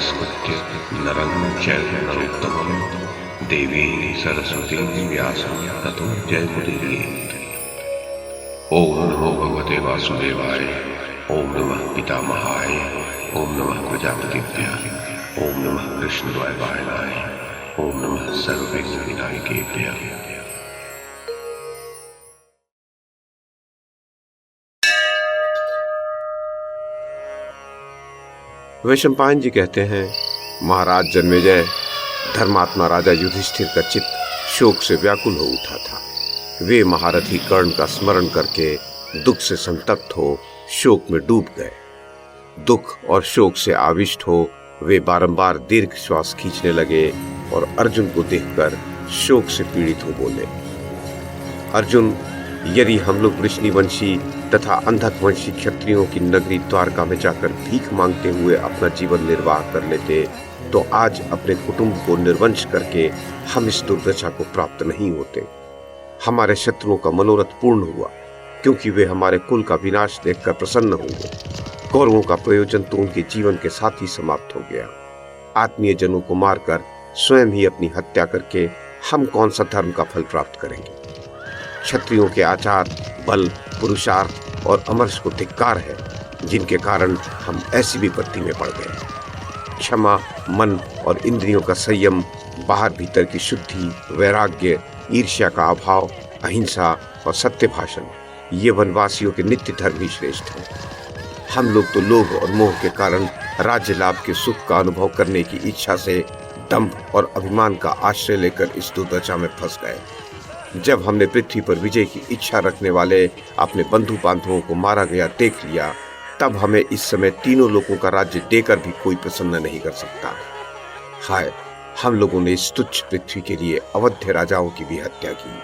नमस्कृत्य नरं चैव नरोत्तमं देवीं सरस्वतीं व्यासं ततो जयमुदीरयेत्। ओम नमो भगवते वासुदेवाय। ओम नमः पितामहाय। ओम नमः प्रजापतिभ्यः। ओम नमः कृष्णद्वैपायनाय। ओम नमः सर्वविघ्नविनायकेभ्यः। वैशंपायन जी कहते हैं, महाराज जन्मेजय, धर्मात्मा राजा युधिष्ठिर का चित्त शोक से व्याकुल हो उठा था। वे महारथी कर्ण का स्मरण करके दुख से संतप्त हो शोक में डूब गए। दुख और शोक से आविष्ट हो वे बारंबार दीर्घ श्वास खींचने लगे और अर्जुन को देखकर शोक से पीड़ित हो बोले, अर्जुन, यदि हम लोग वृष्णिवंशी तथा अंधक वंशी क्षत्रियों की नगरी द्वारका में जाकर भीख मांगते हुए अपना जीवन निर्वाह कर लेते तो आज अपने कुटुंब को निर्वंश करके हम इस दुर्दशा को प्राप्त नहीं होते। हमारे शत्रुओं का मनोरथ पूर्ण हुआ, क्योंकि वे हमारे कुल का विनाश देखकर प्रसन्न होंगे। कौरवों का प्रयोजन तो उनके जीवन के साथ ही समाप्त हो गया। आत्मीय जनों को मारकर स्वयं ही अपनी हत्या करके हम कौन सा धर्म का फल प्राप्त करेंगे। क्षत्रियों के आचार, बल, पुरुषार्थ और अमरश को धिक्कार है, जिनके कारण हम ऐसी विपत्ति में पड़ गए। क्षमा, मन और इंद्रियों का संयम, बाहर भीतर की शुद्धि, वैराग्य, ईर्ष्या का अभाव, अहिंसा और सत्य भाषण, ये वनवासियों के नित्य धर्म ही श्रेष्ठ हैं। हम लोग तो लोभ और मोह के कारण राज्य लाभ के सुख का अनुभव करने की इच्छा से दंभ और अभिमान का आश्रय लेकर इस दुर्दशा में फंस गए। जब हमने पृथ्वी पर विजय की इच्छा रखने वाले अपने बंधु बांधवों को मारा गया देख लिया, तब हमें इस समय तीनों लोगों का राज्य देकर भी कोई प्रसन्न नहीं कर सकता। हाय, हम लोगों ने इस तुच्छ पृथ्वी के लिए अवध्य राजाओं की भी हत्या की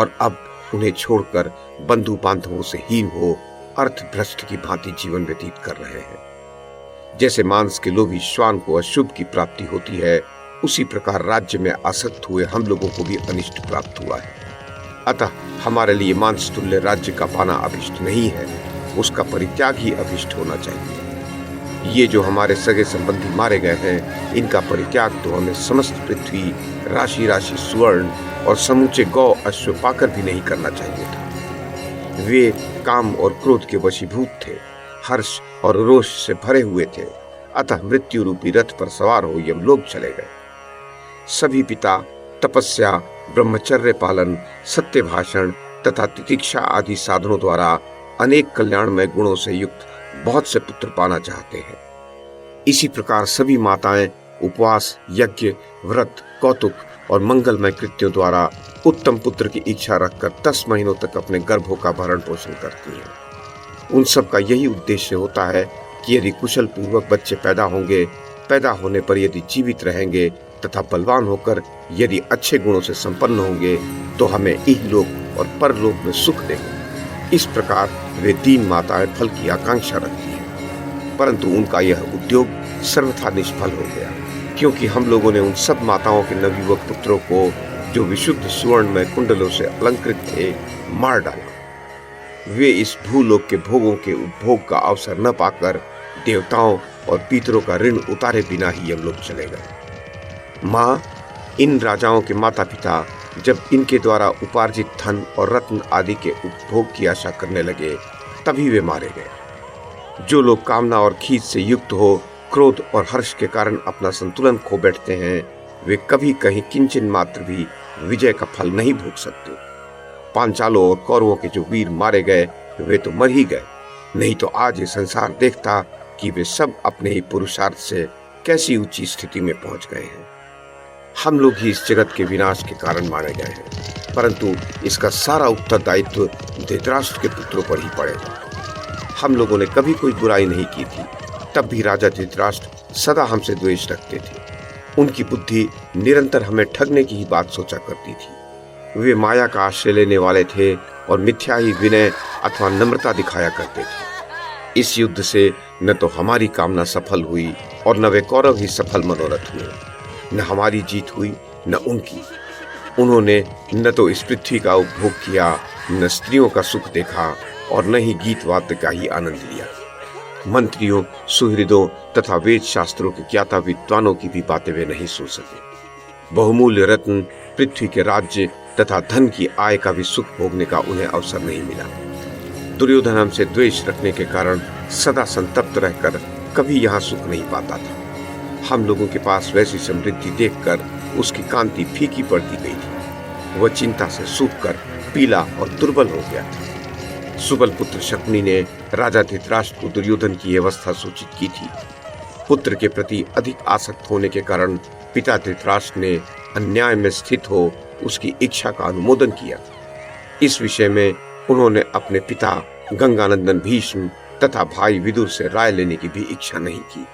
और अब उन्हें छोड़कर बंधु बांधवों से हीन हो अर्थ भ्रष्ट की भांति जीवन व्यतीत कर रहे हैं। जैसे मांस के लोभी श्वान को अशुभ की प्राप्ति होती है, उसी प्रकार राज्य में आसक्त हुए हम लोगों को भी अनिष्ट प्राप्त हुआ है। अतः हमारे लिए मांस तुल्य राज्य का पाना अभिष्ट नहीं है, उसका परित्याग ही अभिष्ट होना चाहिए। ये जो हमारे सगे संबंधी मारे गए हैं, इनका परित्याग तो हमें समस्त पृथ्वी, राशि राशि स्वर्ण और समूचे गौ अश्व पाकर भी नहीं करना चाहिए था। वे काम और क्रोध के वशीभूत थे, हर्ष और रोष से भरे हुए थे, अतः मृत्यु रूपी रथ पर सवार हो यमलोक चले गए। सभी पिता तपस्या, ब्रह्मचर्य पालन, सत्य भाषण तथा तितिक्षा आदि साधनों द्वारा अनेक कल्याणमय गुणों से युक्त बहुत से पुत्र पाना चाहते हैं। इसी प्रकार सभी माताएं उपवास, यज्ञ, व्रत, कौतुक और मंगलमय कृत्यों द्वारा उत्तम पुत्र की इच्छा रखकर 10 महीनों तक अपने गर्भों का भरण पोषण करती हैं। उन सब का यही उद्देश्य होता है कि यदि कुशल पूर्वक बच्चे पैदा होंगे, पैदा होने पर यदि जीवित रहेंगे तथा बलवान होकर यदि अच्छे गुणों से संपन्न होंगे तो हमें इहलोक और परलोक में सुख देंगे। इस प्रकार वे दीन माताएं फल की आकांक्षा रखती हैं, परंतु उनका यह उद्योग सर्वथा निष्फल हो गया, क्योंकि हम लोगों ने उन सब माताओं के नवयुवक पुत्रों को जो विशुद्ध सुवर्ण में कुंडलों से अलंकृत थे मार डाला। वे इस भूलोक के भोगों के उपभोग का अवसर न पाकर देवताओं और पितरों का ऋण उतारे बिना ही यमलोक चले गए। माँ, इन राजाओं के माता पिता जब इनके द्वारा उपार्जित धन और रत्न आदि के उपभोग की आशा करने लगे, तभी वे मारे गए। जो लोग कामना और खींच से युक्त हो क्रोध और हर्ष के कारण अपना संतुलन खो बैठते हैं, वे कभी कहीं किंचन मात्र भी विजय का फल नहीं भोग सकते। पांचालों और कौरवों के जो वीर मारे गए, वे तो मर ही गए, नहीं तो आज ये संसार देखता कि वे सब अपने ही पुरुषार्थ से कैसी ऊंची स्थिति में पहुंच गए हैं। हम लोग ही इस जगत के विनाश के कारण मारे गए हैं, परंतु इसका सारा उत्तरदायित्व धृतराष्ट्र के पुत्रों पर ही पड़ेगा। हम लोगों ने कभी कोई बुराई नहीं की थी, तब भी राजा धृतराष्ट्र सदा हमसे द्वेष रखते थे। उनकी बुद्धि निरंतर हमें ठगने की ही बात सोचा करती थी। वे माया का आश्रय लेने वाले थे और मिथ्या ही विनय अथवा नम्रता दिखाया करते थे। इस युद्ध से न तो हमारी कामना सफल हुई और न वे कौरव ही सफल मनोरथ हुए। न हमारी जीत हुई न उनकी। उन्होंने न तो इस पृथ्वी का उपभोग किया, न स्त्रियों का सुख देखा और न ही गीत वाद्य का ही आनंद लिया। मंत्रियों, सुहृदों तथा वेद शास्त्रों के ज्ञाता विद्वानों की भी बातें वे नहीं सुन सके। बहुमूल्य रत्न, पृथ्वी के राज्य तथा धन की आय का भी सुख भोगने का उन्हें अवसर नहीं मिला। दुर्योधन हमसे द्वेष रखने के कारण सदा संतप्त रहकर कभी यहाँ सुख नहीं पाता था। हम लोगों के पास वैसी समृद्धि देखकर उसकी कांति फीकी पड़ती गई थी। वह चिंता से सूखकर पीला और दुर्बल हो गया था। सुबल पुत्र शकुनी ने राजा धृतराष्ट्र को दुर्योधन की अवस्था सूचित की थी। पुत्र के प्रति अधिक आसक्त होने के कारण पिता धृतराष्ट्र ने अन्याय में स्थित हो उसकी इच्छा का अनुमोदन किया। इस विषय में उन्होंने अपने पिता गंगानंदन भीष्म तथा भाई विदुर से राय लेने की भी इच्छा नहीं की।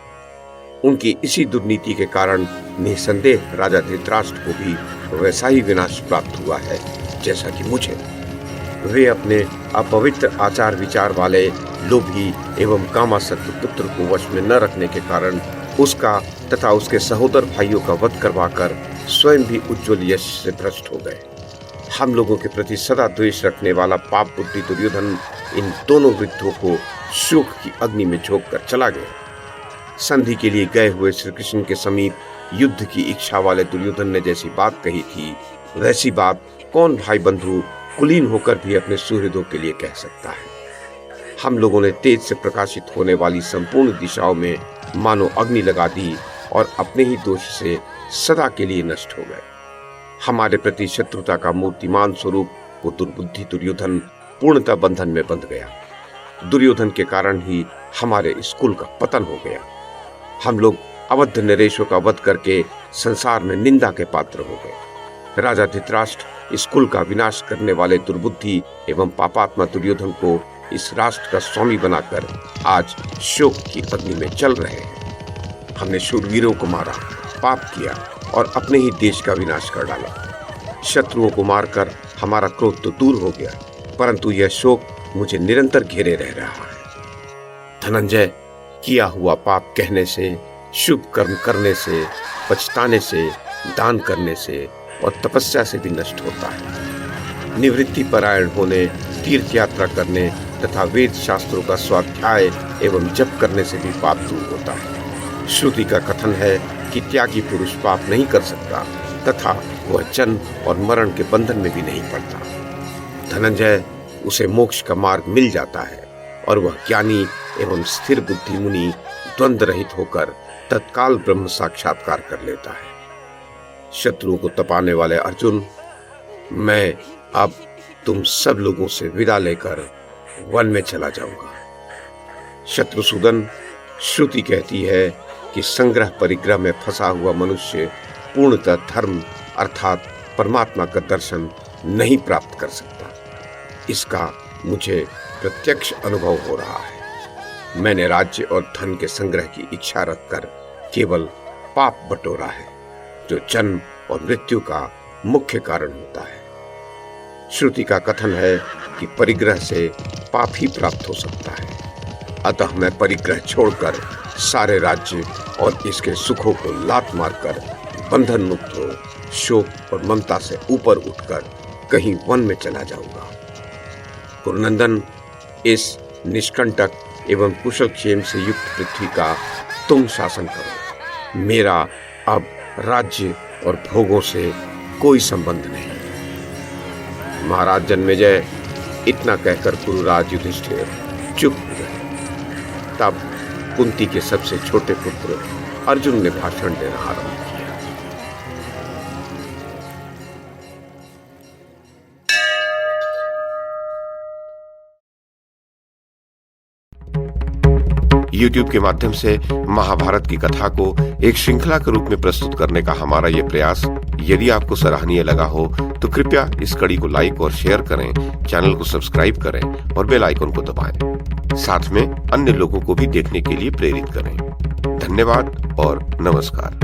उनकी इसी दुर्नीति के कारण निसंदेह राजा धृतराष्ट्र को भी वैसा ही विनाश प्राप्त हुआ है जैसा कि मुझे। वे अपने अपवित्र आचार विचार वाले लोभी एवं कामासक्त पुत्र को वश में न रखने के कारण उसका तथा उसके सहोदर भाइयों का वध करवाकर स्वयं भी उज्जवल यश से भ्रष्ट हो गए। हम लोगों के प्रति सदा द्वेष रखने वाला पाप बुद्धि दुर्योधन इन दोनों वृद्धों को शोक की अग्नि में झोंक कर चला गया। संधि के लिए गए हुए श्री कृष्ण के समीप युद्ध की इच्छा वाले दुर्योधन ने जैसी बात कही थी, वैसी बात कौन भाई बंधु कुलीन होकर भी अपने सुहृदों के लिए कह सकता है। हम लोगों ने तेज से प्रकाशित होने वाली संपूर्ण दिशाओं में मानो अग्नि लगा दी और अपने ही दोष से सदा के लिए नष्ट हो गए। हमारे प्रति शत्रुता का मूर्तिमान स्वरूप वो दुर्बुद्धि दुर्योधन पूर्णतः बंधन में बंध गया। दुर्योधन के कारण ही हमारे स्कूल का पतन हो गया। हम लोग अवध नरेशों का वध करके संसार में निंदा के पात्र हो गए। राजा धृतराष्ट्र स्कूल का विनाश करने वाले दुर्बुद्धि एवं पापात्मा दुर्योधन को इस राष्ट्र का स्वामी बनाकर आज शोक की अग्नि में चल रहे हैं। हमने शूरवीरों को मारा, पाप किया और अपने ही देश का विनाश कर डाला। शत्रुओं को मारकर हमारा क्रोध तो दूर हो गया, परंतु यह शोक मुझे निरंतर घेरे रह रहा है। धनंजय, किया हुआ पाप कहने से, शुभ कर्म करने से, पछताने से, दान करने से और तपस्या से भी नष्ट होता है। निवृत्ति परायण होने, तीर्थ यात्रा करने तथा वेद शास्त्रों का स्वाध्याय एवं जप करने से भी पाप दूर होता है। श्रुति का कथन है कि त्यागी पुरुष पाप नहीं कर सकता तथा वह जन्म और मरण के बंधन में भी नहीं पड़ता। धनंजय, उसे मोक्ष का मार्ग मिल जाता है और वह ज्ञानी एवं स्थिर बुद्धि मुनि द्वंद्व रहित होकर तत्काल ब्रह्म साक्षात्कार कर लेता है। शत्रुओं को तपाने वाले अर्जुन, मैं अब तुम सब लोगों से विदा लेकर वन में चला जाऊंगा। शत्रुसूदन, श्रुति कहती है कि संग्रह परिग्रह में फंसा हुआ मनुष्य पूर्णतः धर्म अर्थात परमात्मा का दर्शन नहीं प्राप्त कर सकता। इसका मुझे प्रत्यक्ष अनुभव हो रहा है। मैंने राज्य और धन के संग्रह की इच्छा रखकर केवल पाप बटोरा है, जो जन्म और मृत्यु का मुख्य कारण होता है। श्रुति का कथन है कि परिग्रह से पाप ही प्राप्त हो सकता है। अतः मैं परिग्रह छोड़कर सारे राज्य और इसके सुखों को लात मारकर बंधन मुक्त हो शोक और ममता से ऊपर उठकर कहीं वन में चला जाऊंगा। कुरुनंदन, इस निष्कंटक एवं कुशल क्षेम से युक्त पृथ्वी का तुम शासन करो। मेरा अब राज्य और भोगों से कोई संबंध नहीं। महाराज जन्मेजय, इतना कहकर गुरुराज युधिष्ठिर चुप हो गए। तब कुंती के सबसे छोटे पुत्र अर्जुन ने भाषण देना आरंभ किया। YouTube के माध्यम से महाभारत की कथा को एक श्रृंखला के रूप में प्रस्तुत करने का हमारा ये प्रयास यदि आपको सराहनीय लगा हो तो कृपया इस कड़ी को लाइक और शेयर करें, चैनल को सब्सक्राइब करें और बेल आइकन को दबाएं। साथ में अन्य लोगों को भी देखने के लिए प्रेरित करें। धन्यवाद और नमस्कार।